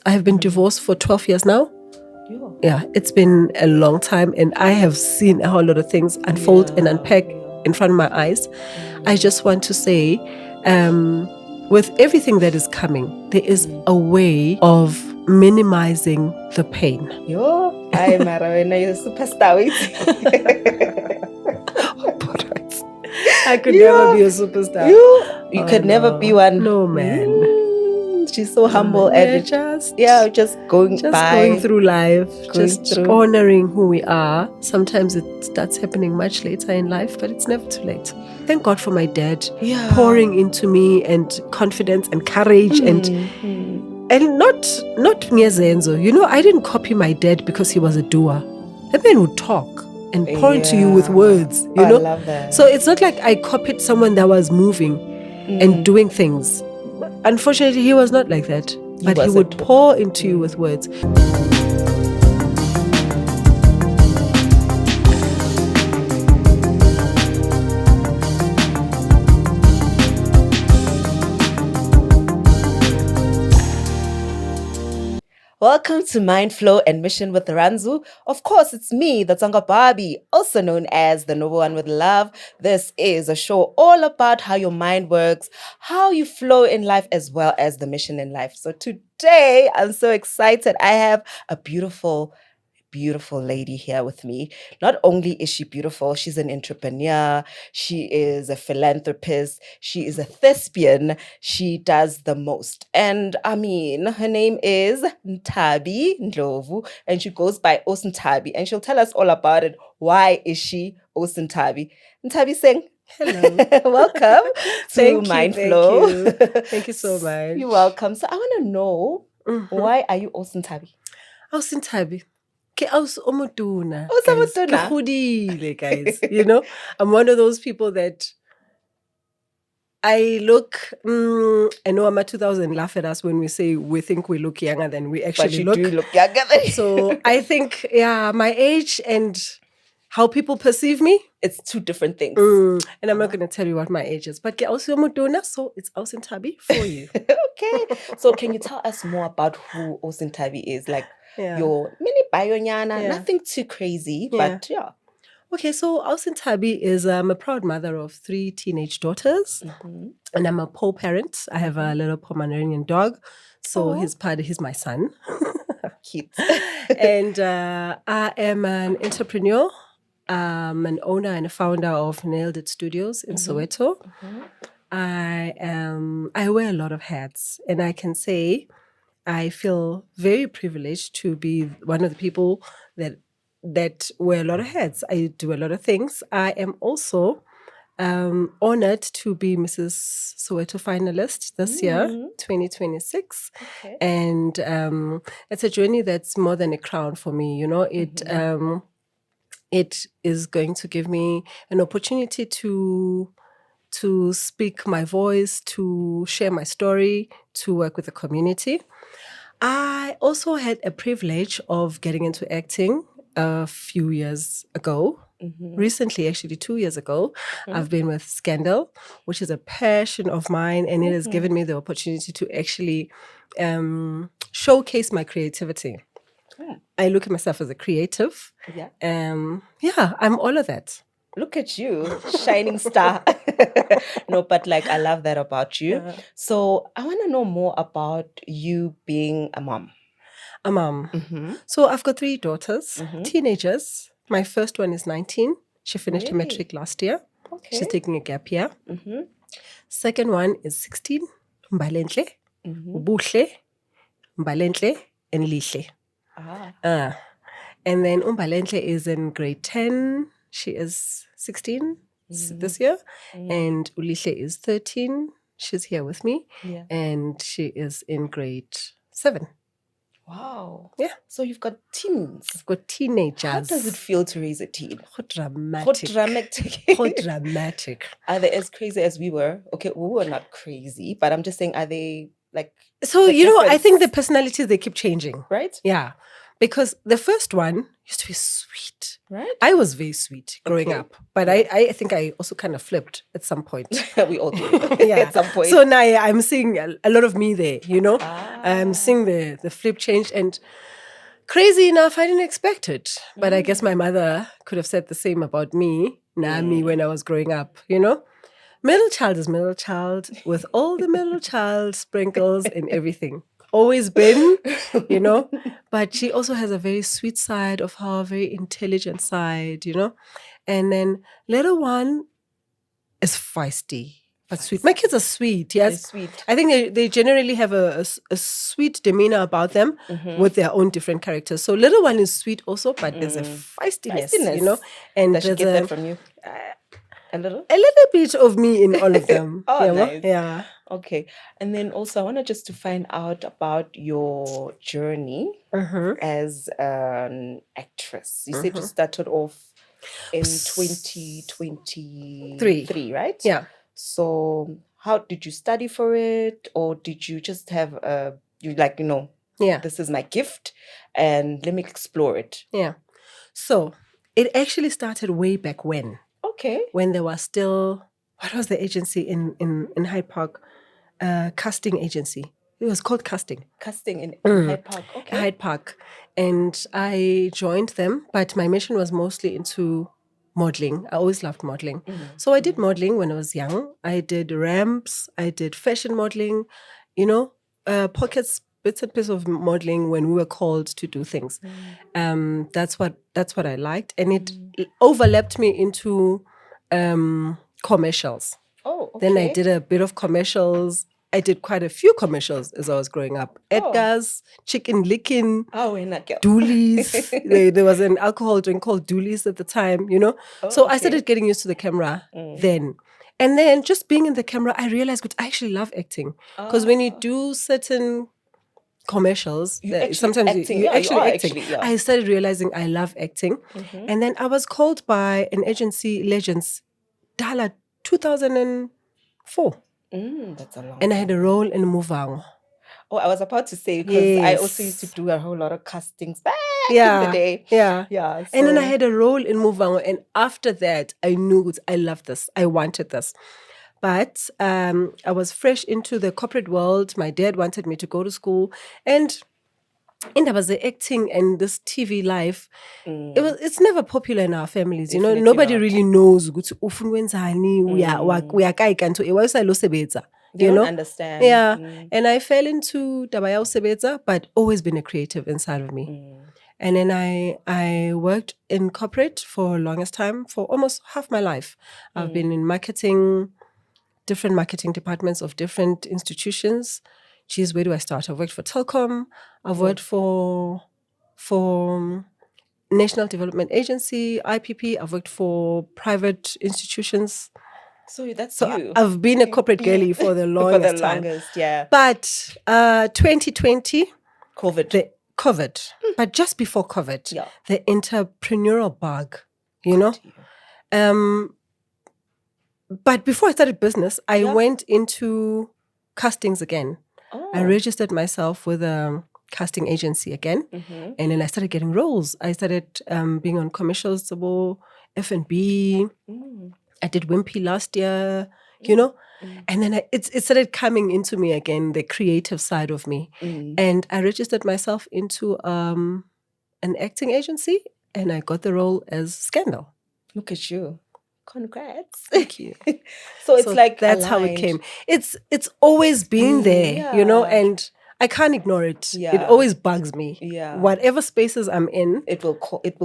I have been divorced for 12 years now. Yeah, it's been a long time, and I have seen a whole lot of things unfold and unpack in front of my eyes. I just want to say, with everything that is coming, there is a way of minimizing the pain. Ay, Marawena, you're a superstar. I could never be a superstar. You could never be one. No, man. She's so humble and just going through life, honoring who we are. Sometimes it starts happening much later in life, but it's never too late. Thank God for my dad pouring into me and confidence and courage and not ngezenzo. You know, I didn't copy my dad because he was a doer. That man would talk and pour into you with words. You know, I love that. So it's not like I copied someone that was moving and doing things. Unfortunately, he was not like that, but he would pour into you with words. Welcome to Mind Flow and Mission with Ranzu. Of course, it's me, the Nthabi, also known as the Noble One with Love. This is a show all about how your mind works, how you flow in life, as well as the mission in life. So today, I'm so excited. I have a beautiful lady here with me. Not only is she beautiful, she's an entrepreneur, she is a philanthropist, she is a thespian, she does the most. And I mean, her name is Nthabi Ndlovu, and she goes by Nthabi, and she'll tell us all about it. Why is she Nthabi? Nthabi, sing. Hello. Welcome to Mind Flow. Thank you so much. You're welcome. So I want to know, why are you Nthabi? Nthabi. Guys. You know, I'm one of those people that I look, I know I'm a 2000 laugh at us when we say we think we look younger than we actually look. But you do look younger than So I think, my age and how people perceive me, it's two different things. And I'm not going to tell you what my age is, but so it's Nthabi for you. Okay. So can you tell us more about who Nthabi is? Like, your mini bio nyana, nothing too crazy, but yeah. Okay, so Nthabi is a proud mother of 3 teenage daughters, and I'm a paw parent. I have a little Pomeranian dog, so he's my son. Cute. And I am an entrepreneur, an owner and a founder of Nailed It Studios in Soweto. I wear a lot of hats, and I can say I feel very privileged to be one of the people that wear a lot of hats. I do a lot of things. I am also honored to be Mrs. Soweto finalist this year, 2026. Okay. And it's a journey that's more than a crown for me. You know, it is going to give me an opportunity to speak my voice, to share my story, to work with the community. I also had a privilege of getting into acting a few years ago. Recently, actually 2 years ago, I've been with Scandal, which is a passion of mine, and it has given me the opportunity to actually showcase my creativity. I look at myself as a creative. I'm all of that. Look at you, shining star. No, but like, I love that about you. So I want to know more about you being a mom. A mom. So I've got 3 daughters, teenagers. My first one is 19. She finished her matric last year. Okay. She's taking a gap year. Second one is 16, Mbalentle, Ubuhle, Mbalentle, and Lihle. And then Mbalentle is in grade 10. She is 16 this year. And Ulihle is 13. She's here with me. And she is in grade 7. Wow. Yeah. So you've got teens. I've got teenagers. How does it feel to raise a teen? How dramatic. How dramatic. Are they as crazy as we were? Okay, we were not crazy, but I'm just saying, are they like... So, you know, I think the personalities, they keep changing. Right? Yeah. because the first one used to be sweet. Right? I was very sweet growing Okay. up, but I think I also kind of flipped at some point. We all do Yeah. at some point. So now I'm seeing a lot of me there, Ah. I'm seeing the flip change, and crazy enough, I didn't expect it. But I guess my mother could have said the same about me, Nami, when I was growing up, Middle child is middle child with all the middle child sprinkles and everything. Always been, But she also has a very sweet side of her, very intelligent side, And then little one is feisty, but sweet. My kids are sweet, yes. They're sweet. I think they generally have a sweet demeanor about them with their own different characters. So little one is sweet also, but there's a feistiness, And Does she there's get that from you? A little bit of me in all of them. Oh, nice. Yeah. Okay. And then also I wanted just to find out about your journey as an actress. You said you started off in 2023, right? Yeah. So how did you study for it, or did you just have this is my gift and let me explore it? Yeah. So it actually started way back when. Okay. When there was still, what was the agency in Hyde Park? Casting agency. It was called Casting. Casting in Hyde Park. Okay. Hyde Park. And I joined them, but my mission was mostly into modeling. I always loved modeling. So I did modeling when I was young. I did ramps. I did fashion modeling, pockets, bits and pieces of modeling when we were called to do things. That's what I liked. And it overlapped me into commercials. Oh, okay. Then I did a bit of commercials. I did quite a few commercials as I was growing up. Edgar's, Chicken Licking, Doolies. There was an alcohol drink called Doolies at the time, So I started getting used to the camera then. And then just being in the camera, I realized I actually love acting. Because when you do certain commercials, sometimes you're actually acting. I started realizing I love acting. And then I was called by an agency, Legends, Dala 2004. That's a long And I had a role in Muvango. Oh, I was about to say, because I also used to do a whole lot of castings back in the day. Yeah. Yeah. And then I had a role in Muvango. And after that, I knew I loved this. I wanted this. But I was fresh into the corporate world. My dad wanted me to go to school. And there was the acting and this TV life. It's never popular in our families. Definitely Nobody not. really knows. They don't understand. Yeah. And I fell into Dabayao Sebeza, but always been a creative inside of me. And then I worked in corporate for longest time, for almost half my life. I've been in marketing, different marketing departments of different institutions. Geez, where do I start? I've worked for Telkom. I've worked for National Development Agency, IPP. I've worked for private institutions. So you. I've been a corporate girly for the longest time. Yeah. But 2020, COVID. But just before COVID, the entrepreneurial bug, But before I started business, I went into castings again. I registered myself with a casting agency again. And then I started getting roles. I started being on commercials about F&B. I did Wimpy last year, And then it started coming into me again, the creative side of me. And I registered myself into an acting agency, and I got the role as Scandal. Look at you. Congrats. Thank you. So it's like that's how it came. It's always been there, and I can't ignore it. Yeah. It always bugs me. Yeah. Whatever spaces I'm in, it will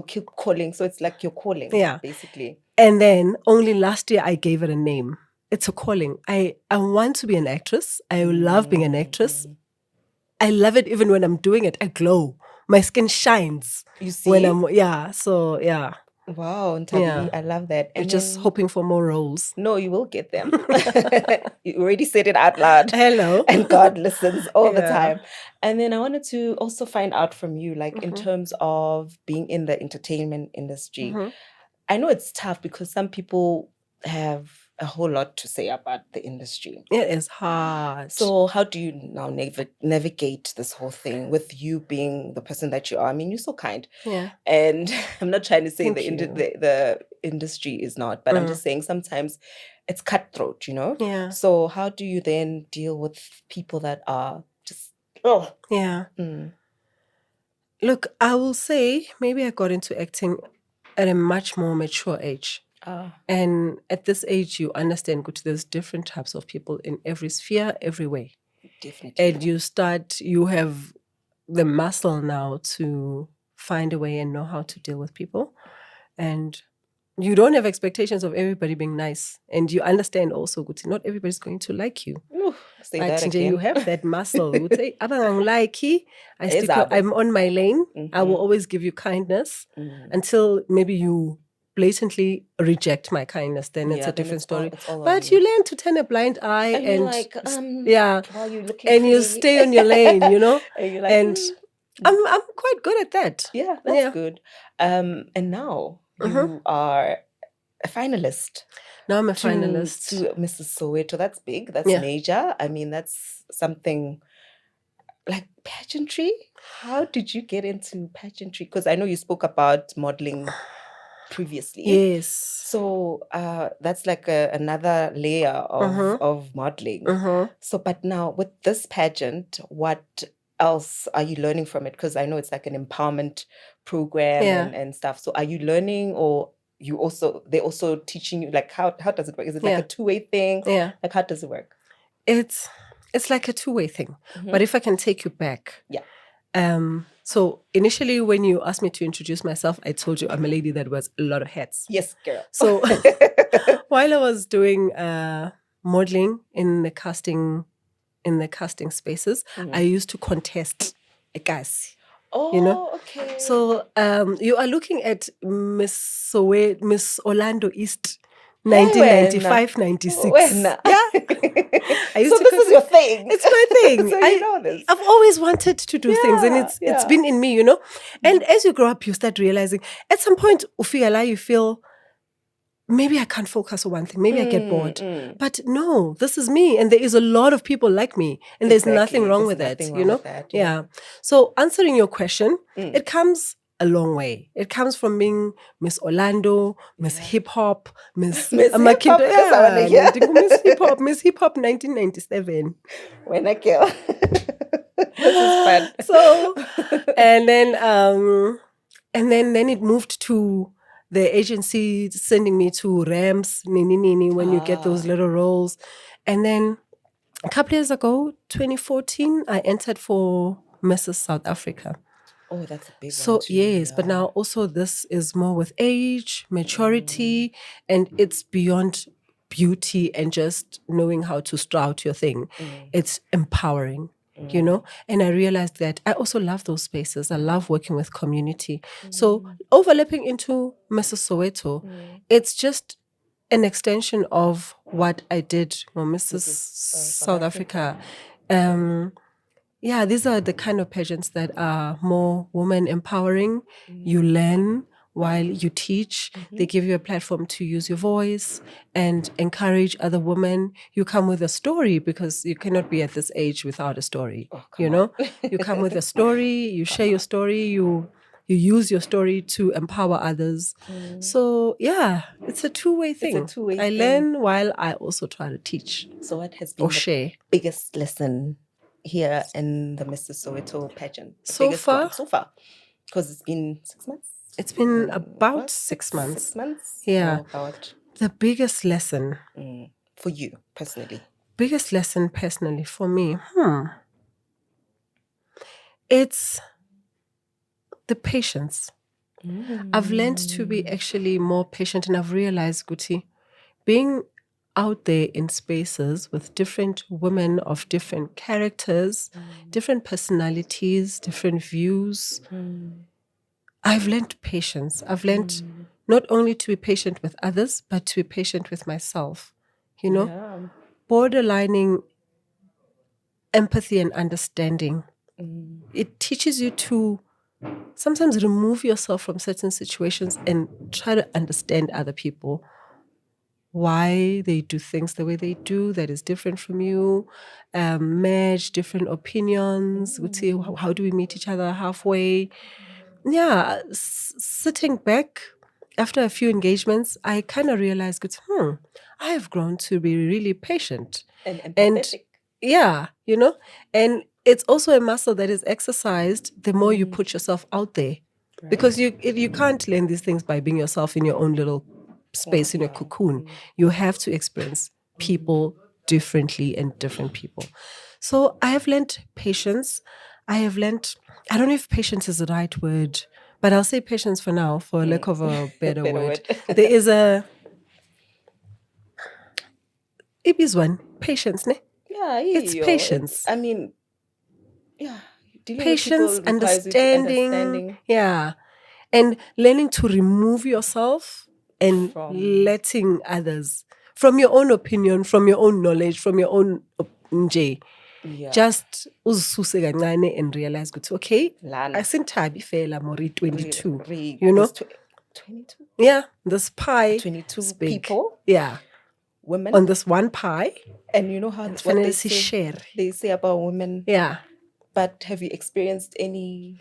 keep calling. So it's like your calling, basically. And then only last year I gave it a name. It's a calling. I want to be an actress. I love being an actress. I love it even when I'm doing it. I glow. My skin shines. You see? When I'm so. Wow, Nthabi, I love that. And just hoping for more roles. No, you will get them. You already said it out loud. Hello. And God listens all the time. And then I wanted to also find out from you, like in terms of being in the entertainment industry. I know it's tough because some people have a whole lot to say about the industry. It is hard. So how do you now navigate this whole thing with you being the person that you are? I mean, you're so kind. Yeah. And I'm not trying to say Thank you. the industry is not, but I'm just saying sometimes it's cutthroat, Yeah. So how do you then deal with people that are just, Yeah. Look, I will say maybe I got into acting at a much more mature age. And at this age, you understand good, there's different types of people in every sphere, every way. Definitely. And you have the muscle now to find a way and know how to deal with people. And you don't have expectations of everybody being nice. And you understand also, good, not everybody's going to like you. Say But that again. you have that muscle. You would say, I'm on my lane. I will always give you kindness until maybe you blatantly reject my kindness. Then it's a different story. But you learn to turn a blind eye and you're like, while you're looking and you stay on your lane, and you're like, and I'm quite good at that. Yeah, that's good. And now you are a finalist. Now I'm a finalist to Mrs. Soweto. That's big. That's major. I mean, that's something like pageantry. How did you get into pageantry? Because I know you spoke about modeling previously. Yes. So that's like another layer of modeling. So, but now with this pageant, what else are you learning from it? Because I know it's like an empowerment program and stuff. So are you learning, or they're also teaching you, like how does it work? Is it like a two-way thing? Yeah. Like how does it work? It's like a two-way thing. But if I can take you back. Yeah. So initially when you asked me to introduce myself, I told you I'm a lady that wears a lot of hats. Yes, girl. So while I was doing modeling in the casting spaces, I used to contest a kasi. Okay. So you are looking at Miss Orlando East 1995-96. Yeah. So this is your thing. It's my thing. So you know this. I've always wanted to do things, and it's been in me, And as you grow up, you start realizing at some point, you feel maybe I can't focus on one thing. Maybe I get bored. But no, this is me. And there is a lot of people like me. And there's nothing wrong with that, Yeah. So answering your question, it comes a long way. It comes from being Miss Orlando, Miss Hip Hop, Miss Hip Hop, Miss Hip Hop 1997. When I kill. This is fun. So, and then it moved to the agency sending me to Rams, Nini, when you get those little roles. And then a couple years ago, 2014, I entered for Mrs. South Africa. Oh, that's a big one. So, too, yes, but now also this is more with age, maturity, and it's beyond beauty and just knowing how to strout your thing. It's empowering. And I realized that I also love those spaces. I love working with community. So overlapping into Mrs. Soweto, it's just an extension of what I did for Mrs. South Africa. These are the kind of pageants that are more woman empowering. You learn while you teach. They give you a platform to use your voice and encourage other women. You come with a story, because you cannot be at this age without a story. You come with a story, you share your story, you use your story to empower others. So it's a two-way thing. I learn while I also try to teach. So what has been the biggest lesson here in the Mrs. Soweto pageant? So far? Because it's been 6 months? It's been about 6 months. 6 months? Yeah. The biggest lesson. For you, personally? Biggest lesson personally for me? It's the patience. I've learned to be actually more patient, and I've realized, Guti, being out there in spaces with different women of different characters, different personalities, different views. I've learned patience. I've learned not only to be patient with others, but to be patient with myself. Borderlining empathy and understanding. It teaches you to sometimes remove yourself from certain situations and try to understand other people. why they do things the way they do that is different from you, merge different opinions. Would say, how do we meet each other halfway? Yeah, sitting back after a few engagements, I kind of realized, I have grown to be really patient And and empathetic. yeah, and it's also a muscle that is exercised the more you put yourself out there, because you can't learn these things by being yourself in your own little space in a cocoon. You have to experience people differently and different people. So I have learned patience. I have learned, I don't know if patience is the right word, but I'll say patience for now, for lack of a better, Better word. word. There is it is one patience, ne? Yeah, It's patience. I mean, yeah, dealing with Patience, people requires you to understanding yeah, and learning to remove yourself and from letting others, from your own opinion, from your own knowledge, from your own nje, just uzisuse kancane and realize ukuthi okay, Lana. asinthabi fela mori 22, There's 22? Yeah, this pie 22 is big. people? Yeah, Women? on this one pie. And you know how It's what funny they to say, share. they say about women? Yeah. But have you experienced any?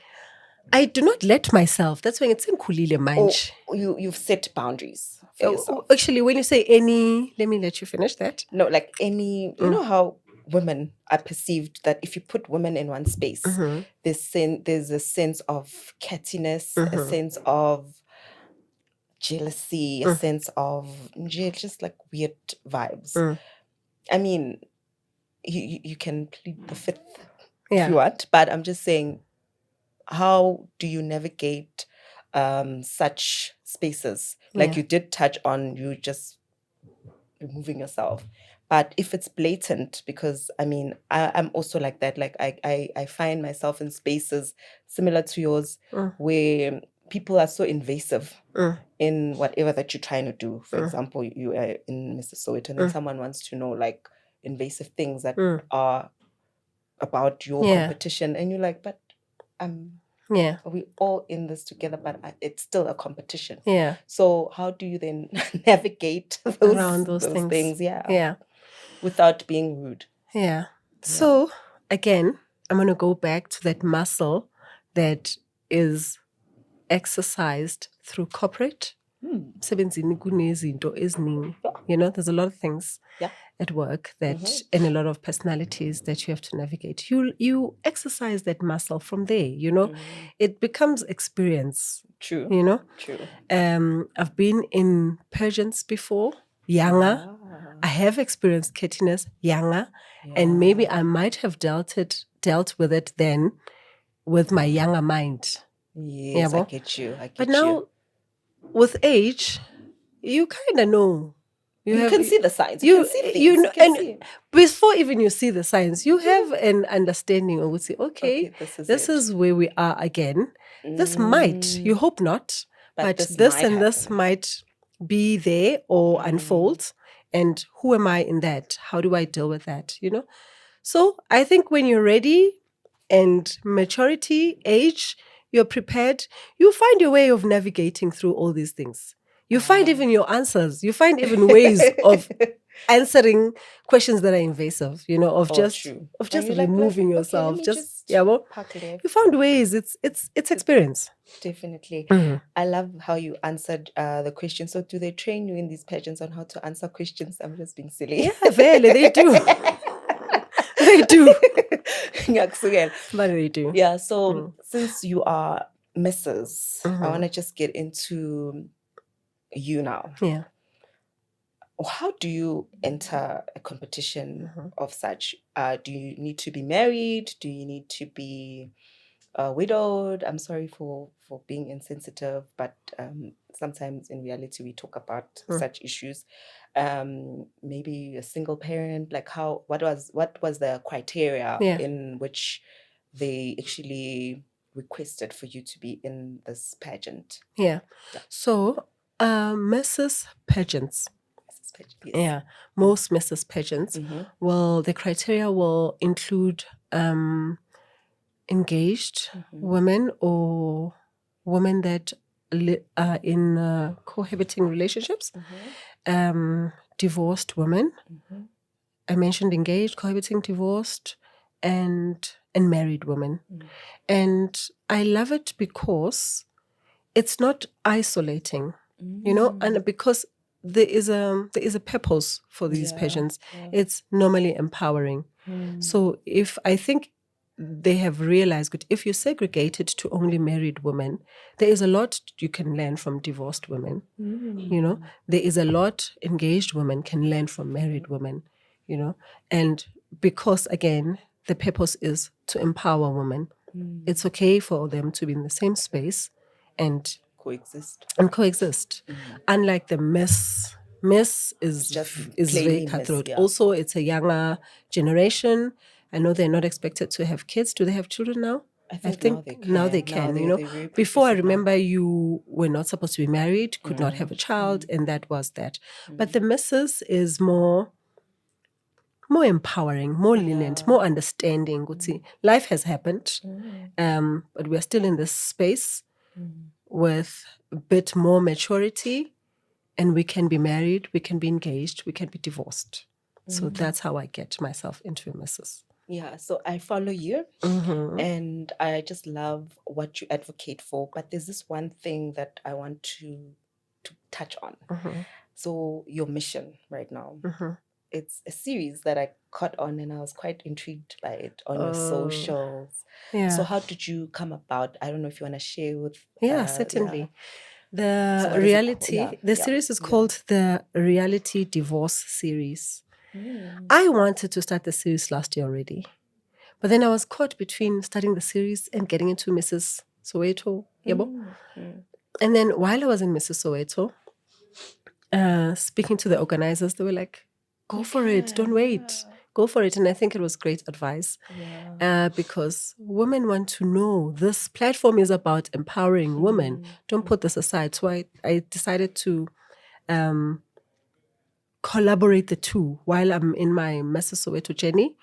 I do not let myself. That's when it's in kulile manch. You've set boundaries for yourself. Actually, when you say any, let me let you finish that. No, like any, you know how women are perceived, that if you put women in one space, there's a sense of cattiness, a sense of jealousy, a sense of just like weird vibes. I mean, you can plead the fifth if you want, but I'm just saying, how do you navigate such spaces? Like you did touch on, you just removing yourself. But if it's blatant, because I mean, I'm also like that. Like I find myself in spaces similar to yours where people are so invasive in whatever that you're trying to do. For example, you are in Mr. Soweto and then someone wants to know like invasive things that are about your competition, and you're like, but we all in this together, but it's still a competition. Yeah. So how do you then navigate around those things? Yeah. Without being rude. Yeah. So again, I'm going to go back to that muscle that is exercised through corporate. Msebenzini kunezinto eziningi. There's a lot of things at work that, and a lot of personalities that you have to navigate. You exercise that muscle from there. It becomes experience. True. True. I've been in pageants before, younger. I have experienced cattiness younger, and maybe I might have dealt with it then with my younger mind. Yes, I get you. But now, with age, you kind of know. You can see the signs. You can see things. And before even you see the signs, you have an understanding of, say, okay, this is where we are again. This might, you hope not, but this might be there or unfold. And who am I in that? How do I deal with that? So I think when you're ready and maturity, age, you're prepared, you find your way of navigating through all these things. You find even your answers. You find even ways of answering questions that are invasive, of just removing yourself. You found ways. It's experience. Definitely. I love how you answered the question. So do they train you in these pageants on how to answer questions? I'm just being silly. Yeah, really, they do. They do. But they do. Yeah, so since you are Mrs., I want to just get into you now. Yeah. How do you enter a competition of such? Do you need to be married? Do you need to be widowed? I'm sorry for being insensitive, but sometimes in reality we talk about such issues. Maybe a single parent. Like what was the criteria in which they actually requested for you to be in this pageant? Yeah. So Mrs. Pageants. Yes. Yeah, most Mrs. Pageants. Well, the criteria will include engaged women or women that are in cohabiting relationships, divorced women. Mm-hmm. I mentioned engaged, cohabiting, divorced, and married women. Mm. And I love it because it's not isolating, and because there is a purpose for these Yeah, pageants. yeah. It's normally empowering. So if I think they have realized that if you segregate it to only married women, there is a lot you can learn from divorced women. There is a lot engaged women can learn from married women. And because again, the purpose is to empower women. It's okay for them to be in the same space and coexist. Unlike the Miss is Just is very plainly Miss, cutthroat. yeah. Also, it's a younger generation. I know they're not expected to have kids. Do they have children now? I think now they can. Now they can. they're very Before I progressive now. remember, you were not supposed to be married, could not have a child, and that was that. But the Mrs. is more empowering, more lenient, more understanding. Life has happened, but we are still in this space with a bit more maturity, and we can be married, we can be engaged, we can be divorced. So that's how I get myself into a Mrs. Yeah, so I follow you and I just love what you advocate for. But there's this one thing that I want to touch on. So your mission right now. It's a series that I caught on and I was quite intrigued by it on your socials. Yeah. So how did you come about? I don't know if you want to share with certainly. The So what is it reality, called? Yeah, the yeah, series is yeah. called the Reality Divorce Series. I wanted to start the series last year already, but then I was caught between starting the series and getting into Mrs. Soweto. And then while I was in Mrs. Soweto, speaking to the organizers, they were like, go for it, don't wait, go for it. And I think it was great advice. Because women want to know this platform is about empowering women. Don't put this aside. So I decided to collaborate the two while I'm in my Mrs. Soweto journey.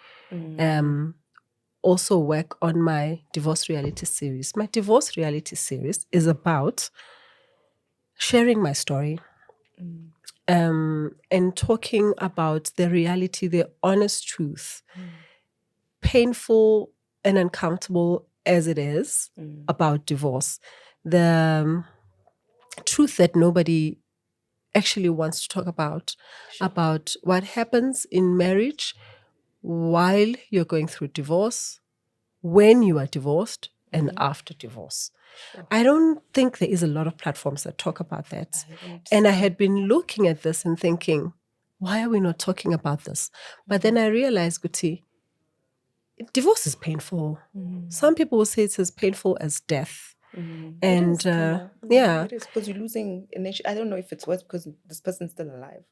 Also work on my divorce reality series. My divorce reality series is about sharing my story and talking about the reality, the honest truth, painful and uncomfortable as it is about divorce. The truth that nobody actually wants to talk about what happens in marriage while you're going through divorce, when you are divorced, and after divorce. I don't think there is a lot of platforms that talk about that. And I had been looking at this and thinking, why are we not talking about this? But then I realized, Guti, divorce is painful. Some people will say it's as painful as death. And yeah, it is because you're losing a nation. I don't know if it's worse because this person's still alive.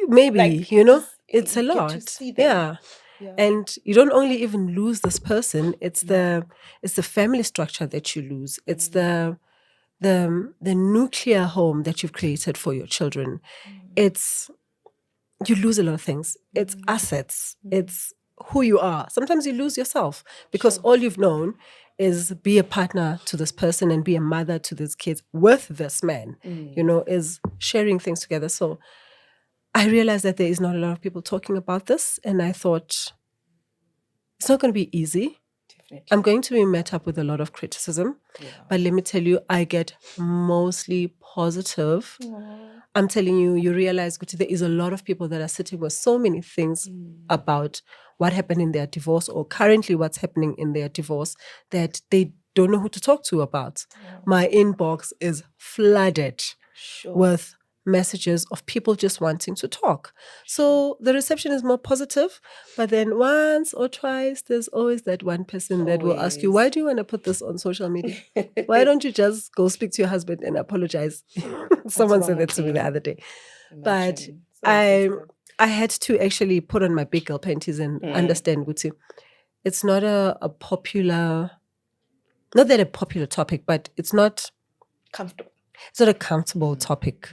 maybe, Like, it's a you get lot. to see them. Yeah. And you don't only even lose this person, it's the family structure that you lose. It's the nuclear home that you've created for your children. It's you lose a lot of things. It's assets. It's who you are. Sometimes you lose yourself because all you've known is be a partner to this person and be a mother to these kids with this man, is sharing things together. So I realized that there is not a lot of people talking about this. And I thought, it's not going to be easy. Definitely. I'm going to be met up with a lot of criticism. But let me tell you, I get mostly positive. I'm telling you, you realize there is a lot of people that are sitting with so many things about what happened in their divorce or currently what's happening in their divorce that they don't know who to talk to about. My inbox is flooded with messages of people just wanting to talk. So the reception is more positive, but then once or twice, there's always that one person that will ask you, why do you want to put this on social media? Why don't you just go speak to your husband and apologize? Someone said that to me the other day. But I had to actually put on my big girl panties and understand, Guti, it's not a popular, not that a popular topic, but it's not comfortable. It's not a comfortable topic,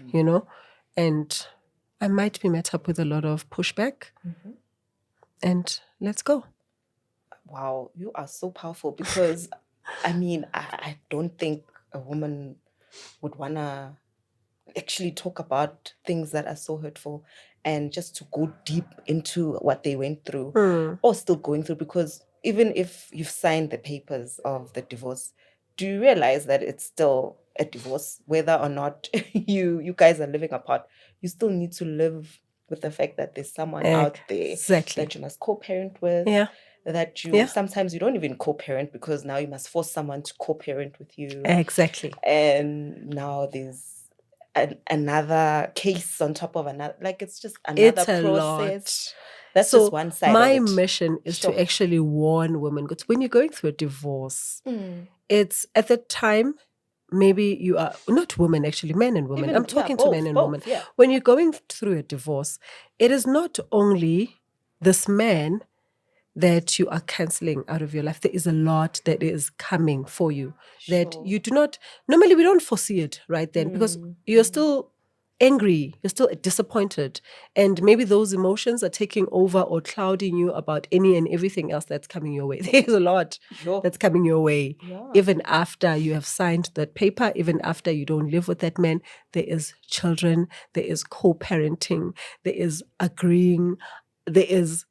and I might be met up with a lot of pushback. And let's go. Wow, you are so powerful because, I don't think a woman would want to actually talk about things that are so hurtful. and just to go deep into what they went through Hmm. or still going through. Because even if you've signed the papers of the divorce, do you realize that it's still a divorce, whether or not you guys are living apart? You still need to live with the fact that there's someone out there Exactly. that you must co-parent with. Yeah. That you Yeah. sometimes you don't even co-parent, because now you must force someone to co-parent with you. Exactly. And now there's another case on top of another. Like, it's just another It's a process. lot. That's So just one side my of it. mission is Sure. to actually warn women. Because when you're going through a divorce, Mm. it's at the time, maybe you are not women, actually, men and women. Even- I'm yeah, talking to men and both, women. yeah. When you're going through a divorce, it is not only this man that you are canceling out of your life. There is a lot that is coming for you that Sure. you do not, normally we don't foresee it right then, because you're still angry, you're still disappointed, and maybe those emotions are taking over or clouding you about any and everything else that's coming your way. There's a lot Sure. that's coming your way. Yeah. Even after you have signed that paper, even after you don't live with that man, there is children, there is co-parenting, there is agreeing, there is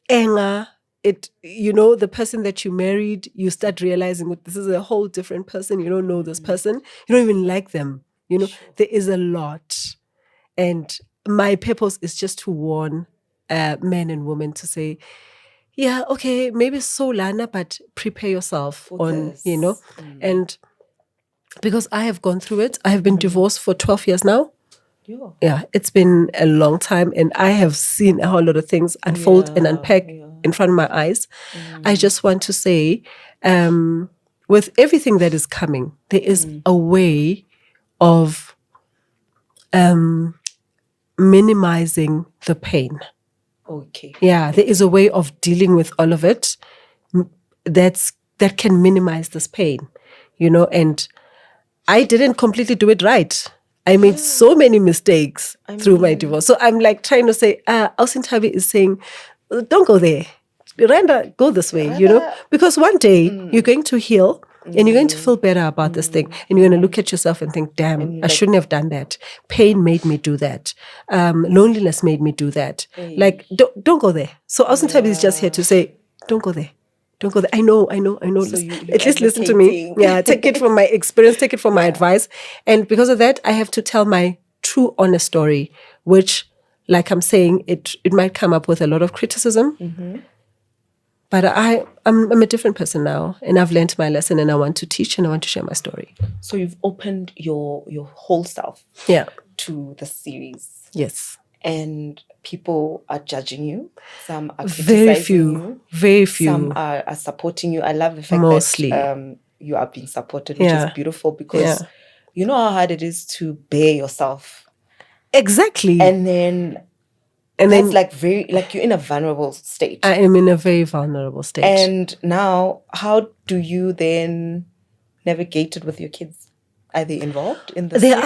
anger. The person that you married, you start realizing that this is a whole different person. You don't know this person. You don't even like them. Sure. There is a lot. And my purpose is just to warn men and women to say, yeah, okay, maybe so Lana, but prepare yourself For on, this. and because I have gone through it. I have been divorced for 12 years now. Yeah. Yeah, it's been a long time, and I have seen a whole lot of things unfold and unpack in front of my eyes. I just want to say, with everything that is coming, there is a way of minimizing the pain. Okay. Yeah, there is a way of dealing with all of it that can minimize this pain, and I didn't completely do it right. I made so many mistakes through my divorce. So I'm like trying to say, Nthabi is saying, don't go there. Rather go this way, because one day you're going to heal and you're going to feel better about this thing. And you're going to look at yourself and think, damn, I shouldn't have done that. Pain made me do that. Loneliness made me do that. Like, don't go there. So Nthabi is just here to say, don't go there. Don't go there. I know. So At least listen to me. Yeah, take it from my experience, take it from my advice. And because of that, I have to tell my true, honest story, which, like I'm saying, it might come up with a lot of criticism. But I'm a different person now, and I've learned my lesson, and I want to teach, and I want to share my story. So you've opened your whole self to the series. Yes. And people are judging you. Some are Very criticizing few. you. Very few. Some are supporting you. I love the fact Mostly. that you are being supported, which is beautiful, because Yeah. you know how hard it is to bear yourself. Exactly. And then that's like you're in a vulnerable state. I am in a very vulnerable state. And now, how do you then navigate it with your kids? Are they involved in the series?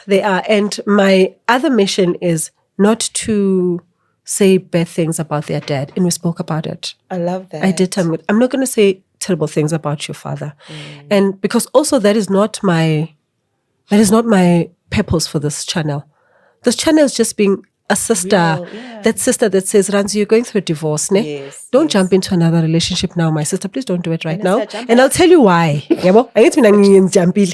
They are. And my other mission is not to say bad things about their dad. And we spoke about it. I love that. I did. I'm not going to say terrible things about your father. And because also that is not my purpose for this channel. This channel is just being a sister, that sister that says, Ranzi, you're going through a divorce, ne? Yes, Don't jump into another relationship now, my sister. Please don't do it right now. jump And I'll tell you why. Yabo? I ain't been jumping.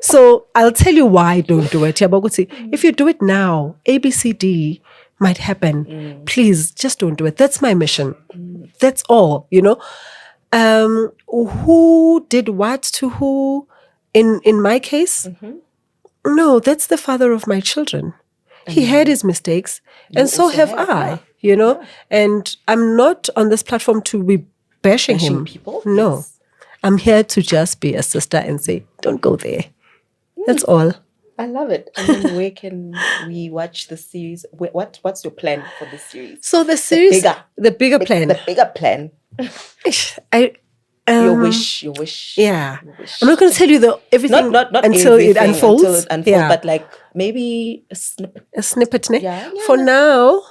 So I'll tell you why don't do it. Yabo? If you do it now, A, B, C, D might happen. Please, just don't do it. That's my mission. That's all, Who did what to who? In my case, no, that's the father of my children. He had his mistakes, and so have I, And I'm not on this platform to be bashing him. People? No. Yes. I'm here to just be a sister and say, don't go there. That's all. I love it. And then where can we watch the series? What's your plan for the series? So the series, the bigger plan. The bigger plan. Your wish. Yeah. Your wish. I'm not going to tell you everything not until everything, it unfolds. But like maybe a snippet. A snippet. Yeah. For now,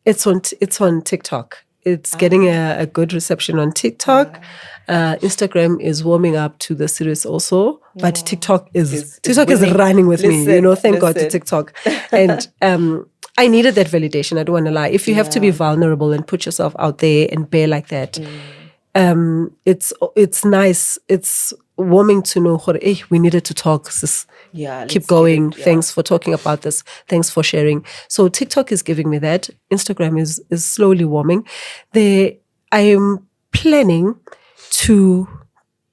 it's on TikTok. It's getting a good reception on TikTok. Instagram is warming up to the series also, but TikTok is running with me. Thank God to TikTok. And I needed that validation. I don't want to lie. If you have to be Yeah. vulnerable and put yourself out there and bear like that, it's nice. It's warming to know, hey, we needed to talk. Sis. Yeah, Keep let's going. get it, yeah. Thanks for talking about this. Thanks for sharing. So TikTok is giving me that. Instagram is slowly warming. I am planning to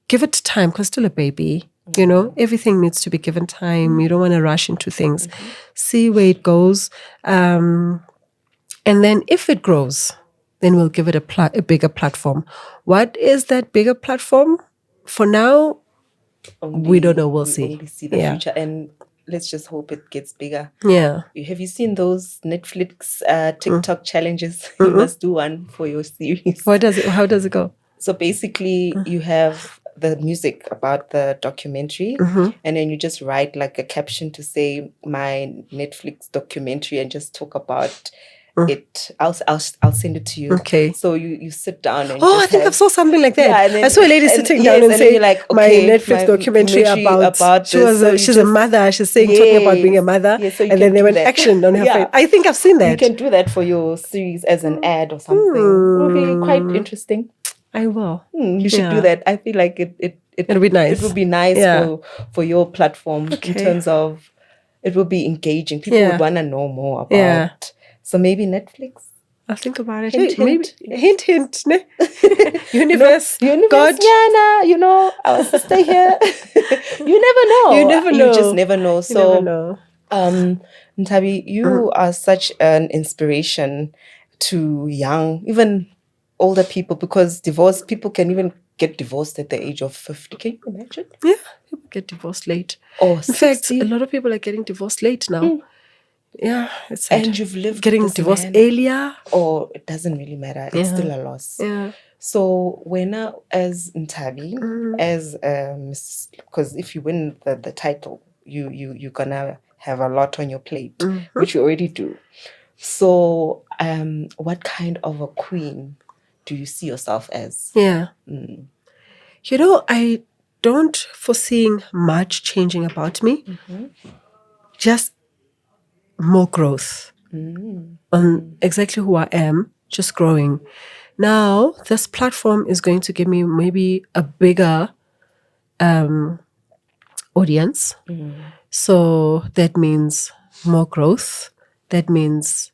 give it time because still a baby. You know, everything needs to be given time. You don't want to rush into things. See where it goes. And then if it grows, then we'll give it a bigger platform. What is that bigger platform? For now, we don't know. We'll see. Only see the future, and let's just hope it gets bigger. Yeah. Have you seen those Netflix TikTok challenges? You must do one for your series. How does it go? So basically, you have the music about the documentary, and then you just write like a caption to say my Netflix documentary, and just talk about it. I'll send it to you. Okay. So you sit down and I think I saw something like that. Yeah, and then, I saw a lady sitting down and saying, like, my okay, Netflix documentary about she's a mother. She's saying talking about being a mother, so and then there went action on her face. I think I've seen that. You can do that for your series as an ad or something. It will be quite interesting. I will. You should do that. I feel like it'll be nice. It would be nice for your platform in terms of it will be engaging. People would want to know more about. Yeah. So maybe Netflix. I'll think about it. Hint. Maybe hint. Ne? Universe, God, Yana, our sister here. You never know. You just never know. So, you never know. Nthabi, you are such an inspiration to young, even older people, because divorced people can even get divorced at the age of 50. Can you imagine? Yeah, people get divorced late. Oh, in fact, a lot of people are getting divorced late now. Yeah, it's sad. And you've lived getting divorced earlier. Or it doesn't really matter. It's still a loss. Yeah. So when as Nthabi, as because if you win the title, you're gonna have a lot on your plate, which you already do. So what kind of a queen do you see yourself as? Yeah. I don't foreseeing much changing about me. Just more growth on exactly who I am, just growing. Now, this platform is going to give me maybe a bigger audience. So that means more growth. That means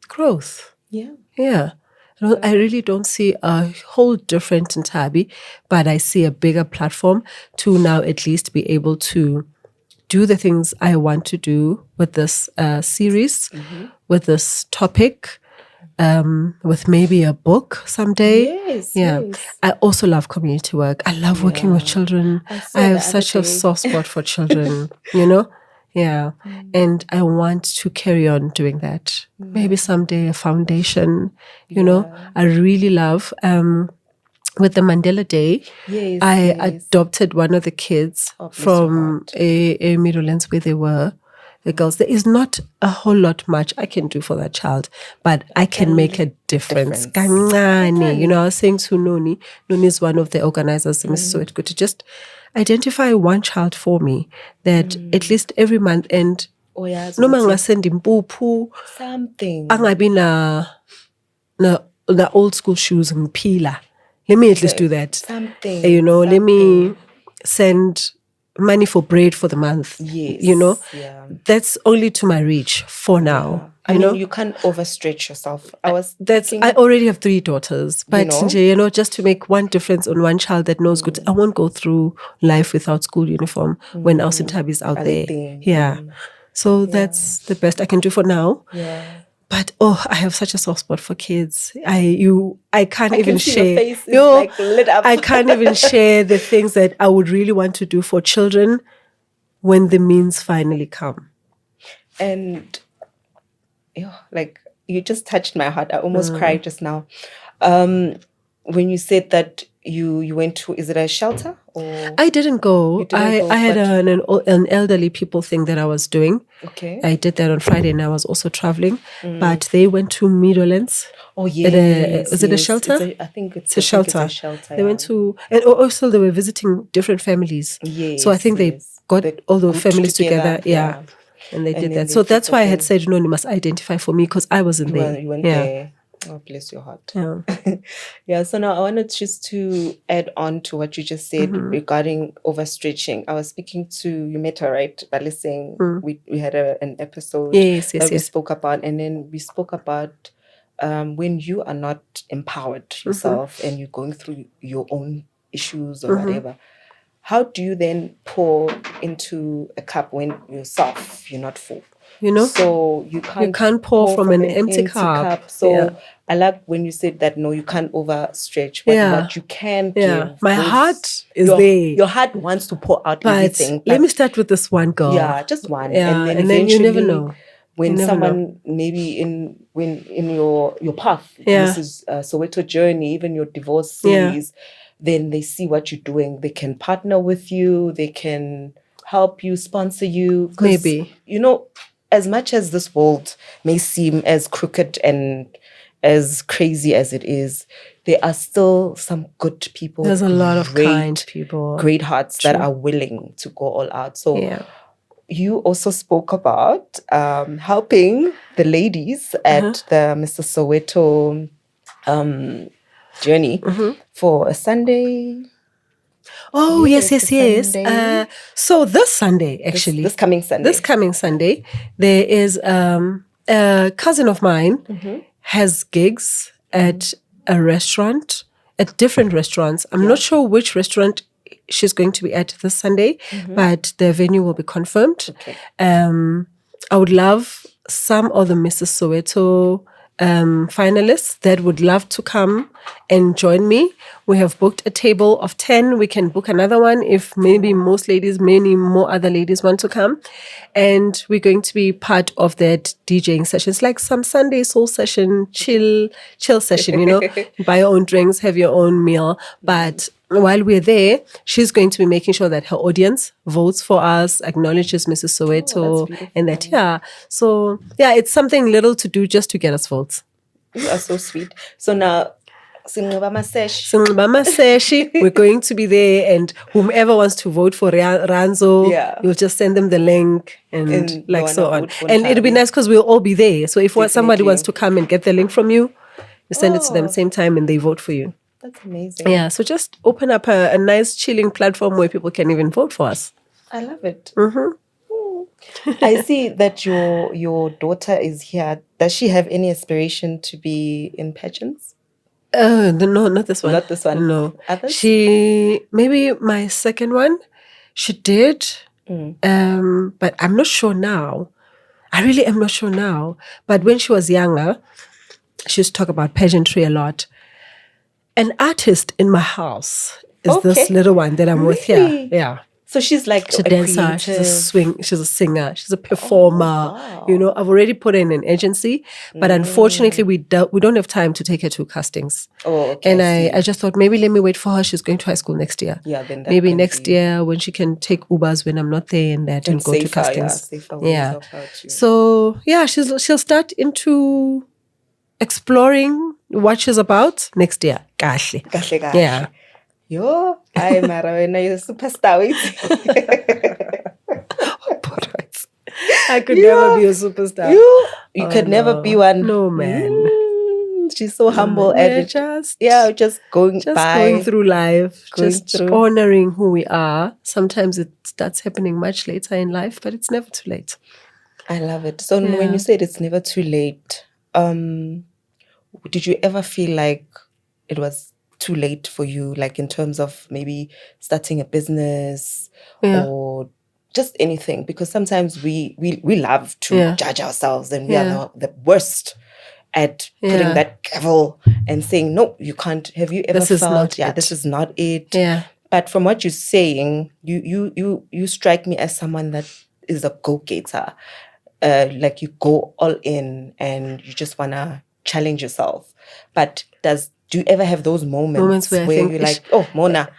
growth. Yeah. I really don't see a whole different Nthabi, but I see a bigger platform to now at least be able to do the things I want to do with this series, with this topic, with maybe a book someday. Yes. I also love community work. I love working with children. I have such a soft spot for children, Yeah. And I want to carry on doing that. Maybe someday a foundation, I really love with the Mandela Day, I adopted one of the kids from a Meadowlands where they were, the girls. There is not a whole lot much I can do for that child, but I can make a difference. Kancane. I was saying to Noni is one of the organizers, Mrs. Soweto, to just identify one child for me that at least every month end, noma ngasenda impuphu, something. Angabi na old school shoes ngiphila. Let me at least do that. Something. Let me send money for bread for the month. Yes. That's only to my reach for now. I mean, you can't overstretch yourself. I already have 3 daughters, but just to make one difference on one child that knows good. I won't go through life without school uniform when our Nthabi is out there. So that's the best I can do for now. But I have such a soft spot for kids. I can't even share. Your face is like lit up. I can't even share the things that I would really want to do for children when the means finally come. And you just touched my heart. I almost cried just now. When you said that you went to, is it a shelter? Or I didn't go. I had an elderly people thing that I was doing. Okay. I did that on Friday and I was also traveling. But they went to Meadowlands. Oh, yes. Is it a shelter? I think it's a shelter. They went to, and also they were visiting different families. Yes. So I think they got all the families together. Yeah. And they And did then that. they So took that's the why I had thing. said, you must identify for me because I wasn't there. You went yeah. there. Oh, bless your heart. Yeah. Yeah, so now I wanted just to add on to what you just said regarding overstretching. I was speaking to, you met her, right? But listening, we had an episode that we spoke about, and then we spoke about when you are not empowered yourself and you're going through your own issues or whatever. How do you then pour into a cup when yourself you're not full? So you can't pour from an empty cup. So I like when you said that, no, you can't overstretch, but what you can give. My heart is there. Your heart wants to pour out everything. But let me start with this one girl. Yeah, just one. Yeah, And then you never know. When someone maybe in your path, this is Soweto journey, even your divorcees, then they see what you're doing. They can partner with you. They can help you, sponsor you. Maybe. As much as this world may seem as crooked and as crazy as it is, there are still some good people. There's a lot of kind people. Great hearts that are willing to go all out. So you also spoke about helping the ladies at the Mr. Soweto journey for a Sunday. Oh, yes. So this Sunday, actually. This coming Sunday, there is a cousin of mine has gigs at a restaurant, at different restaurants. I'm not sure which restaurant she's going to be at this Sunday, but the venue will be confirmed. Okay. I would love some of the Mrs. Soweto finalists that would love to come and join me. We have booked a table of 10. We can book another one if maybe many more other ladies want to come. And we're going to be part of that DJing sessions, like some Sunday soul session, chill session, buy your own drinks, have your own meal. But while we're there, she's going to be making sure that her audience votes for us, acknowledges Mrs. Soweto, and that, So, it's something little to do just to get us votes. You are so sweet. So now, Sinqibama Seshi, we're going to be there, and whomever wants to vote for Ranzo, you'll just send them the link and like so on. And it'll be nice because we'll all be there. So if somebody wants to come and get the link from you, you send it to them same time and they vote for you. That's amazing. Yeah, so just open up a nice chilling platform where people can even vote for us. I love it. I see that your daughter is here. Does she have any aspiration to be in pageants? No, not this one. Not this one. No. Others? Maybe my second one, she did. But I'm not sure now. I really am not sure now. But when she was younger, she used to talk about pageantry a lot. An artist in my house is this little one that I'm with here. Yeah. So she's like she's a dancer, she's a singer, she's a performer. I've already put her in an agency, but unfortunately we don't have time to take her to castings. Oh, okay. And I just thought maybe let me wait for her. She's going to high school next year. Yeah, then maybe next year when she can take Ubers when I'm not there and that and go to castings. Yeah. So she'll start into exploring what she's about next year. Kahle. Yeah. Yo, I Marawena, you're a superstar. I could never be a superstar. You could never be one. No, man. She's so humble and just going through life, honoring who we are. Sometimes it starts happening much later in life, but it's never too late. I love it. So when you said it's never too late, did you ever feel like it was too late for you, like in terms of maybe starting a business or just anything? Because sometimes we love to judge ourselves, and we are the worst at putting that gavel and saying, no, you can't. Have you ever felt, this is not it? Yeah. But from what you're saying, you strike me as someone that is a go-getter. Like you go all in and you just want to challenge yourself. But do you ever have those moments where you're like, oh, Mona,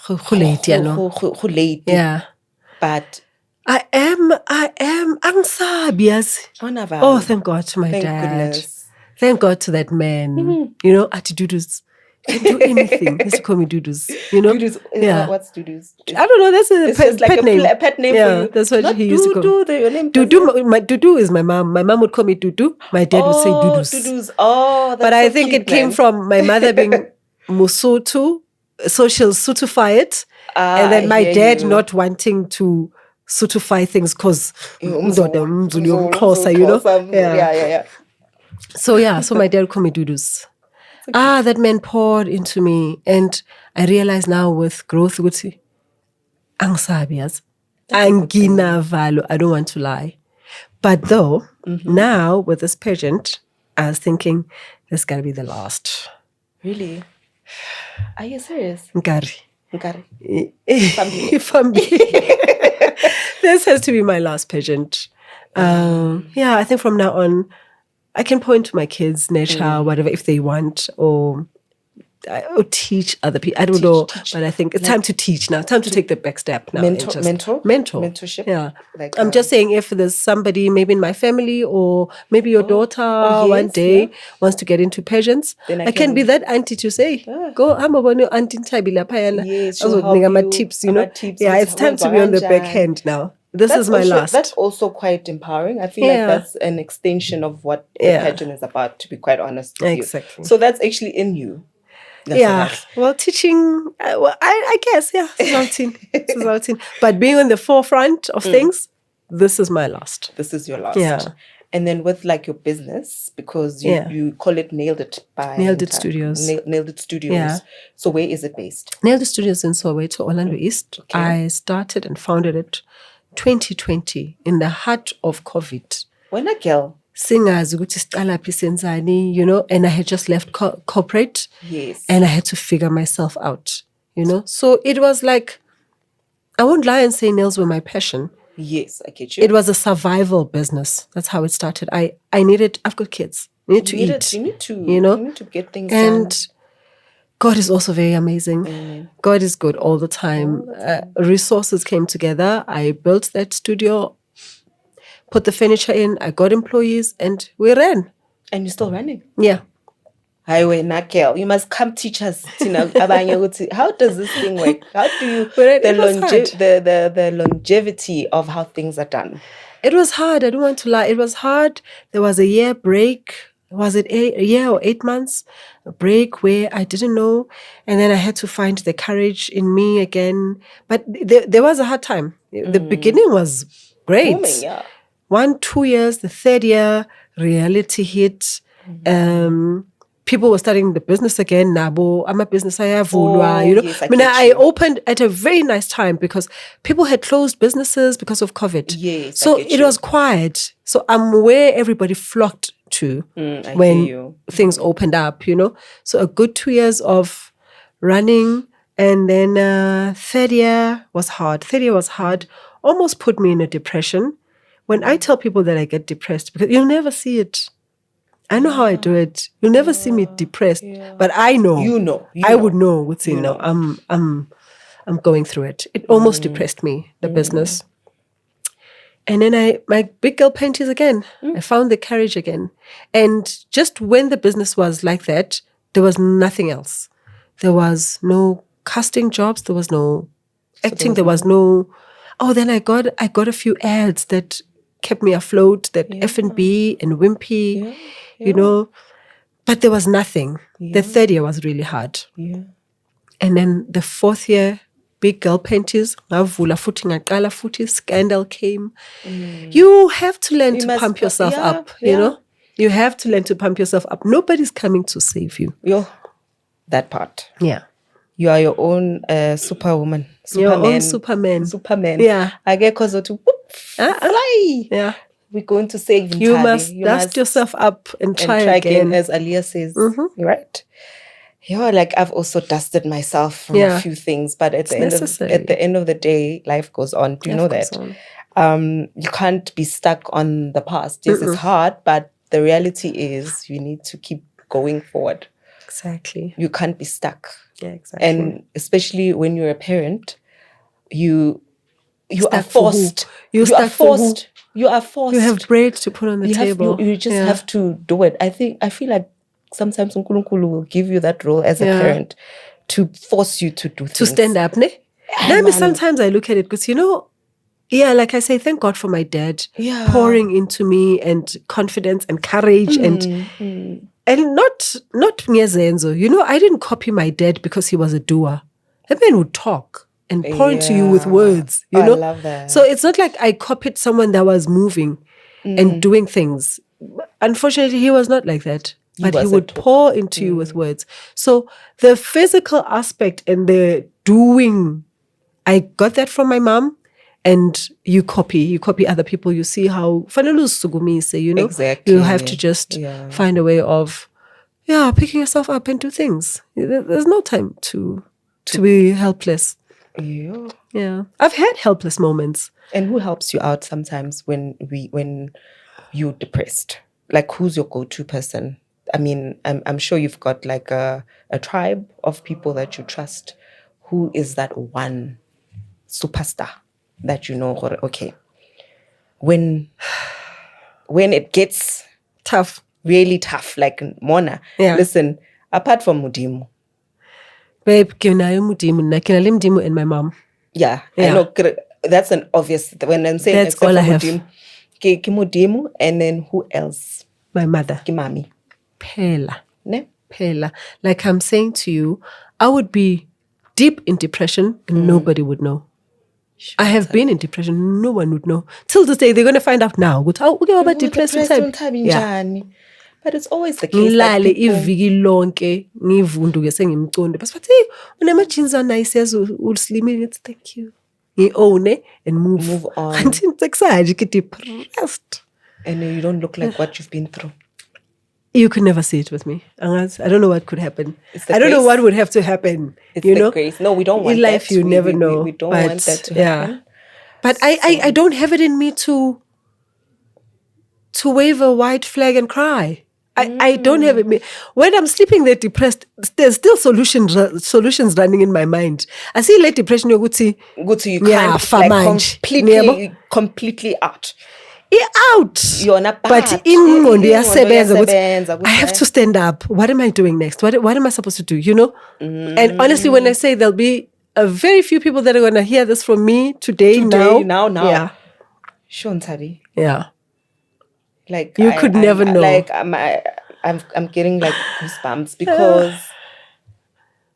who late? Yeah. But I am Nthabi. Oh, thank God to my dad. Goodness. Thank God to that man. Attitudes. can do anything. He used to call me Dudus, you know? Dudus. Yeah. What's Dudus? I don't know. That's It's just like pet name. a pet name Yeah, for you. that's what Not he used to call me. Dudu, your name. Dudu, my Dudu is my mom. My mom would call me Dudu. My dad would say Dudus. Dudus. Oh, that's but so I think cute, it came man. from my mother being Musutu, so she'll Sutify it. And then my dad not wanting to Sutify things because, you know? Yeah. So my dad would call me Dudus. That man poured into me. And I realize now with growth, Nthabi, anginavalo. I don't want to lie. But though, now with this pageant, I was thinking, this got to be the last. Really? Are you serious? Nkari. Nthabi. This has to be my last pageant. Yeah, I think from now on, I can point to my kids, nature, whatever, if they want, or teach other people. I don't know, but I think it's time to teach now. Time to take the back step now. Mentorship. Yeah, I'm just saying, if there's somebody maybe in my family or maybe your daughter one day wants to get into pageants, then I can be that auntie to say, go, I'm a auntie Nthabi lapha. Yes, my tips, you know. Yeah, it's time to be on the back hand now. This is my last. That's also quite empowering. I feel like that's an extension of what the pageant is about, to be quite honest with you. So that's actually in you. Well, teaching, I guess, it's routine. But being on the forefront of things, this is my last. This is your last. Yeah. And then with like your business, because you call it Nailed It by Nailed It Studios. Nailed It Studios. Yeah. So where is it based? Nailed It Studios in Soweto, Orlando East. Okay. I started and founded it 2020 in the heart of COVID. When a girl. Singazi ukuthi siqala phi senzani, you know, and I had just left corporate. Yes. And I had to figure myself out, you know. So it was like, I won't lie and say nails were my passion. Yes, I get you. It was a survival business. That's how it started. I've got kids. I need to eat. You need to, you know, you need to get things and done. God is also very amazing. God is good all the time. Resources came together. I built that studio, put the furniture in, I got employees, and we ran. And you're still running? Yeah. Highway Nakel, you must come teach us. How does this thing work? How do you the longevity of how things are done? It was hard. I don't want to lie. It was hard. There was a year break. Was it a year or 8 months? A break where I didn't know. And then I had to find the courage in me again. But there was a hard time. The beginning was great. Booming, yeah. 1-2 years, the third year, reality hit. People were starting the business again. Nabo, I'm a business. You know, yes, I opened at a very nice time because people had closed businesses because of COVID. Yes, so it was quiet. So I'm where everybody flocked to when things opened up. You know, so a good 2 years of running, and then third year was hard. Almost put me in a depression. When I tell people that I get depressed, because you'll never see it. I know how I do it. You'll never see me depressed, but I know. You know. I would know what's in now. I'm going through it. It almost depressed me, the business. And then my big girl panties again. I found the courage again. And just when the business was like that, there was nothing else. There was no casting jobs. There was no acting. There was no. Oh, then I got a few ads that kept me afloat. That F&B and Wimpy, you know, but there was nothing. The third year was really hard. Yeah. And then the fourth year, big girl panties, scandal came. You have to learn to pump yourself up, you know. You have to learn to pump yourself up. Nobody's coming to save you. That part. Yeah. You are your own superwoman. Your own Superman. Yeah. I get cause to fly. Yeah. We're going to save Nthabi. You must dust yourself up and try again. As Aliyah says. Right? Yeah, like I've also dusted myself from a few things, but at the end of the day, life goes on. Do you know that? You can't be stuck on the past. Yes, it's hard, but the reality is you need to keep going forward. Exactly. You can't be stuck. Yeah, exactly. And especially when you're a parent, you are forced. You are forced. You have bread to put on the table. You just have to do it. I feel like sometimes uNkulunkulu will give you that role as a parent to force you to do things. To stand up, ne? Now, sometimes I look at it because, like I say, thank God for my dad pouring into me and confidence and courage and not ngezenzo. I didn't copy my dad because he was a doer. That man would talk and pour into you with words, I love that. So it's not like I copied someone that was moving and doing things. Unfortunately, he was not like that. But he would pour into you with words. So the physical aspect and the doing, I got that from my mom. And you copy other people. You see how Exactly. You have to just find a way of picking yourself up and do things. There's no time to be helpless. Yeah. I've had helpless moments. And who helps you out sometimes when you're depressed? Like, who's your go-to person? I mean, I'm sure you've got like a tribe of people that you trust. Who is that one superstar that okay, when it gets tough, really tough, like Mona, listen, apart from Mudimu. Babe, Mudimu and my mom. Yeah, I know. That's an obvious, when I'm saying that's all I have. Mudimu, and then who else? My mother. Kimami. Phela. Ne? Phela. Like I'm saying to you, I would be deep in depression and nobody would know. Sure, I have been in depression. No one would know. Till this day, they're going to find out now. How about depressed Nthabi? Yeah. But it's always the case that people... Thank you. And move on. Depressed. And you don't look like what you've been through. You could never see it with me. I don't know what could happen. I don't know what would have to happen. It's the grace. No, we don't want in life, that. You never know. We don't want that to happen. But I don't have it in me to wave a white flag and cry. I don't have it. When I'm sleeping there depressed, there's still solutions running in my mind. I see like depression, you can't completely out. Out. But I have to stand up. What am I doing next? What am I supposed to do? And honestly, when I say there'll be a very few people that are going to hear this from me today. Now. Yeah. Sure, Nthabi. Yeah. Like you could never know. Like I'm getting like goosebumps because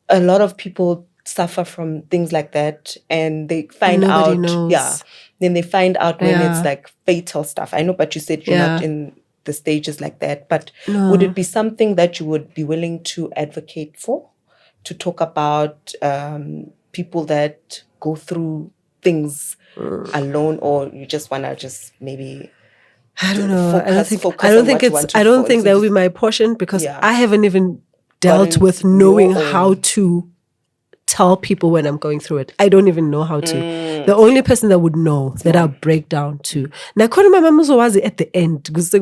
a lot of people suffer from things like that, and they find Nobody knows. Yeah. Then they find out when it's like fatal stuff. I know, but you said you're not in the stages like that. But would it be something that you would be willing to advocate for? To talk about people that go through things alone, or you just want to maybe... I don't know. I don't think that will be my portion because I haven't even dealt with knowing how to tell people when I'm going through it. I don't even know how to. The only person that would know that I'll break down to. Now, my mom was at the end because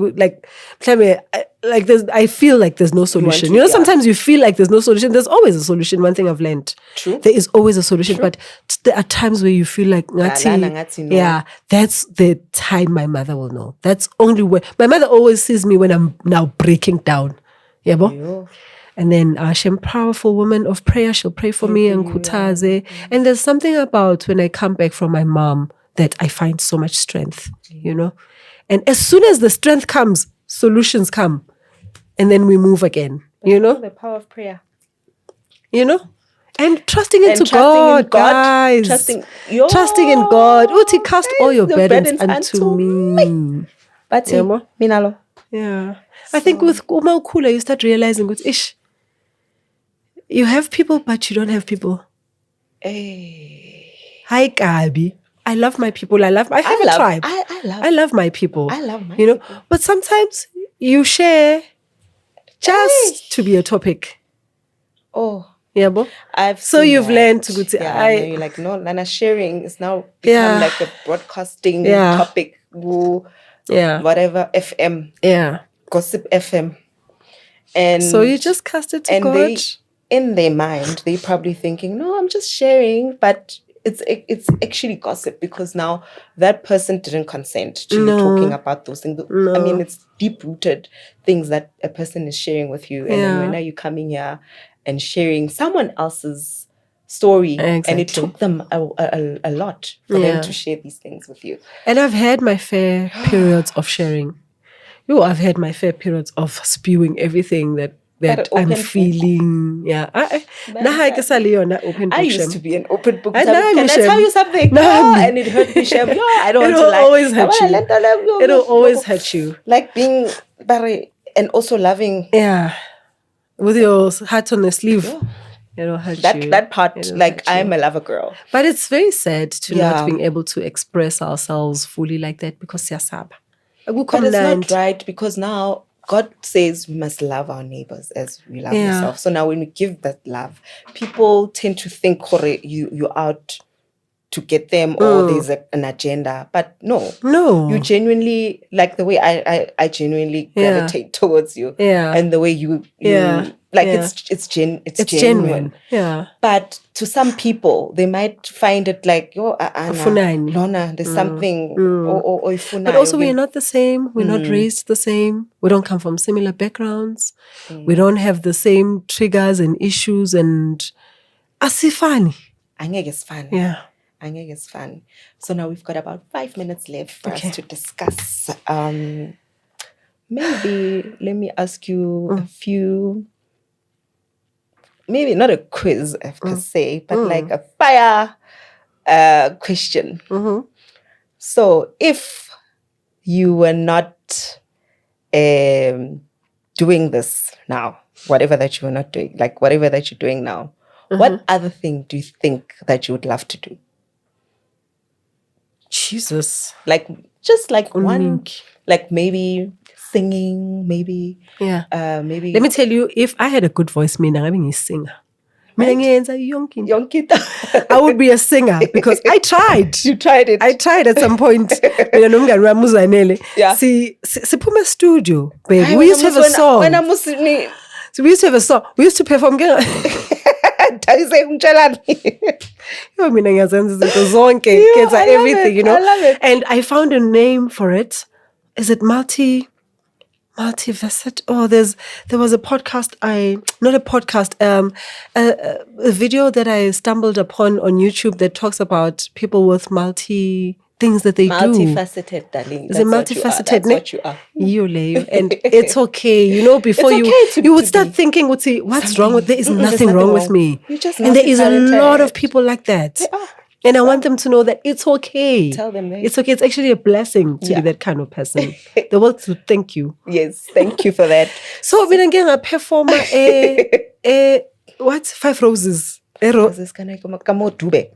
I feel like there's no solution. Sometimes you feel like there's no solution. There's always a solution. One thing I've learned. True. There is always a solution. True. But there are times where you feel like, that's the time my mother will know. That's only when my mother always sees me when I'm now breaking down. Yeah, bo? And then Shem, powerful woman of prayer, she'll pray for me and kutaze. And there's something about when I come back from my mom that I find so much strength, And as soon as the strength comes, solutions come. And then we move again, The power of prayer. And trusting into God, guys. Trusting in God. Uti, cast all your burdens unto me. But minalo. Yeah. I think with Uma Ukula, you start realizing, you have people, but you don't have people. Hey. Hi, Gabi. I love my people. I have a tribe. I love my people. I love my people. But sometimes you share just to be a topic. Oh. Yeah, bo? You've learned to go to... you're like, no, Nana, sharing is now become like a broadcasting topic. Whatever, FM. Yeah. Gossip FM. And so you just cast it to God? In their mind, they're probably thinking, no, I'm just sharing. But it's actually gossip because now that person didn't consent to you talking about those things. I mean, it's deep-rooted things that a person is sharing with you, and then when are you coming here and sharing someone else's story, and it took them a lot for them to share these things with you. And I've had my fair periods of sharing. I've had my fair periods of spewing everything that I'm feeling. Yeah. I used to be an open book. Can I tell you something? No, and it hurt me. Yeah, I don't want to always hurt you. It'll always hurt you. Like being and also loving. Yeah. With your heart on the sleeve. Yeah. It'll hurt you. That part, like I'm a lover girl. But it's very sad to not being able to express ourselves fully like that because siyasaba. But it's not right because now God says we must love our neighbors as we love ourselves. So now when we give that love, people tend to think you're out to get them or there's an agenda. But no. You genuinely, like the way I genuinely gravitate towards you. Yeah. And the way you like it's genuine. Yeah. But to some people, they might find it like, Lona, there's something. Or but also we're not the same. We're not raised the same. We don't come from similar backgrounds. We don't have the same triggers and issues and asifani. Angeke is fun. Yeah. Angeke is fun. So now we've got about 5 minutes left for us to discuss. Maybe let me ask you a few, maybe not a quiz per se, but like a fire question. So if you were not doing this now, whatever that you were not doing, like whatever that you're doing now, what other thing do you think that you would love to do? Jesus. Like, just like one, like maybe singing, maybe. Yeah. Maybe. Let me tell you, if I had a good voice, I'm a singer. Right? I would be a singer because I tried. You tried it. I tried at some point. Yeah. See, Sipuma Studio, baby. We used to have a song. So we used to have a song. We used to perform. Everything, you know. I love it. And I found a name for it. Is it multifaceted? Oh, there was a podcast. Not a podcast. A video that I stumbled upon on YouTube that talks about people with multi things that they multifaceted, darling. Is it multifaceted? That's what you are. And it's okay. You know, before you would start thinking, what's wrong with? There is nothing wrong with me. And there is a lot of people like that. And I want them to know that it's okay. Tell them that. It's okay. It's actually a blessing to be that kind of person. The world will thank you. Yes, thank you for that. So, I'm going to perform what? 5 Roses. Kamo Dube.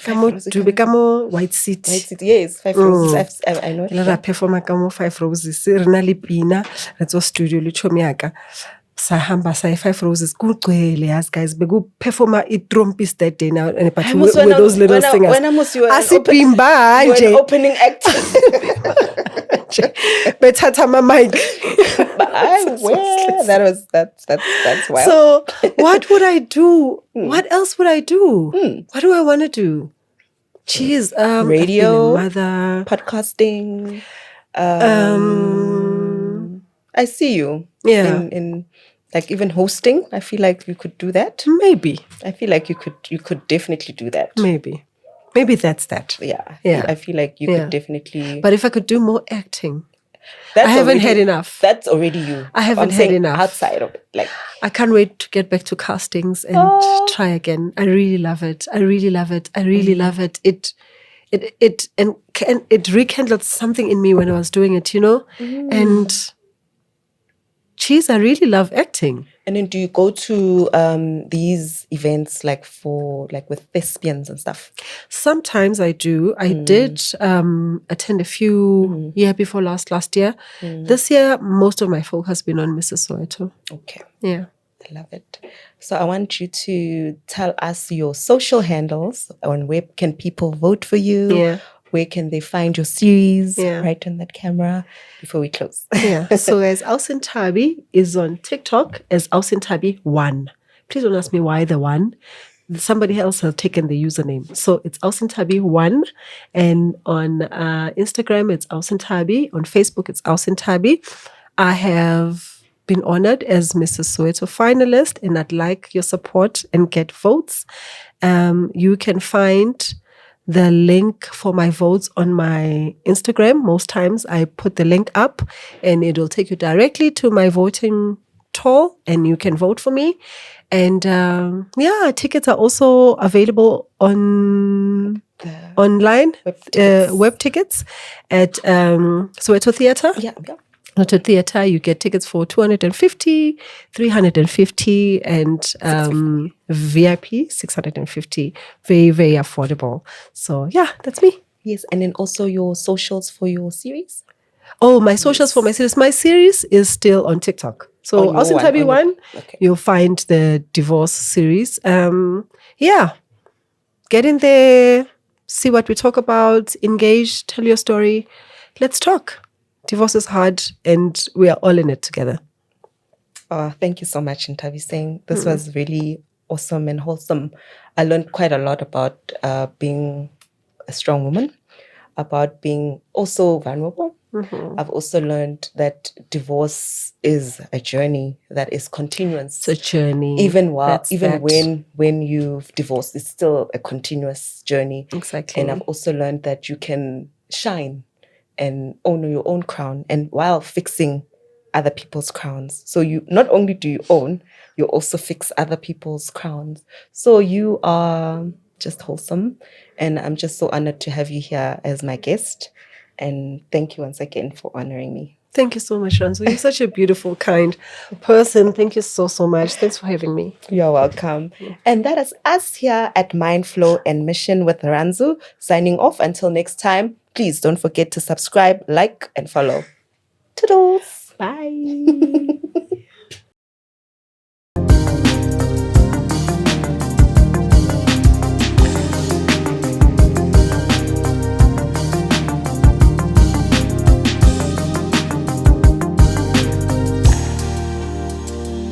Kamo White City. White City, yes. 5 Roses. I know. I perform Kamo 5 Roses. Renali Pina. That's a studio. Luchomiaka. Sahamba say 5 Roses kugcwele as guys begu perform trumpist that day now and but with those little singers when you were an opening act bethatha my mic that's wild. So what would I do? What else would I do? What do I want to do? Jeez, radio, mother, podcasting. I see you. Yeah. In like even hosting, I feel like you could do that. Maybe. I feel like you could definitely do that. Maybe that's that. Yeah. Yeah. I feel like you could definitely. But if I could do more acting, I haven't had enough. That's already you. I haven't had enough. Outside of it, like I can't wait to get back to castings and try again. I really love it. I really love it. It rekindled something in me when I was doing it, you know, and. Geez, I really love acting. And then do you go to these events with thespians and stuff? Sometimes I do. I did attend a few year before last year. This year, most of my folk has been on Mrs. Soweto. Okay. Yeah. I love it. So I want you to tell us your social handles on where can people vote for you. Yeah. Where can they find your series? Right on that camera before we close. Yeah. So as Nthabi is on TikTok as Nthabi 1. Please don't ask me why the 1. somebody else has taken the username. So it's Nthabi1, and on Instagram it's Nthabi. On Facebook it's Nthabi. I have been honored as Mrs. Soweto finalist, and I'd like your support and get votes. You can find the link for my votes on my Instagram. Most times I put the link up and it will take you directly to my voting tool and you can vote for me. And tickets are also available online, web tickets at Soweto Theatre. Yeah. To theatre, you get tickets for 250, 350, and VIP 650. Very, very affordable. So yeah, that's me. Yes, and then also your socials for your series. Oh, my socials for my series. My series is still on TikTok. So Nthabi1, you'll find the divorce series. Get in there, see what we talk about, engage, tell your story. Let's talk. Divorce is hard and we are all in it together. Thank you so much, Nthabi Singh. This was really awesome and wholesome. I learned quite a lot about being a strong woman, about being also vulnerable. I've also learned that divorce is a journey that is continuous. It's a journey. Even when you've divorced, it's still a continuous journey. Exactly. And I've also learned that you can shine and own your own crown, and while fixing other people's crowns. So you not only do you own, you also fix other people's crowns. So you are just wholesome, and I'm just so honored to have you here as my guest. And thank you once again for honoring me. Thank you so much, Ranzo. You're such a beautiful, kind person. Thank you so, so much. Thanks for having me. You're welcome. And that is us here at Mind Flow and Mission with Ranzo, signing off. Until next time, please don't forget to subscribe, like, and follow. Toodles. Bye.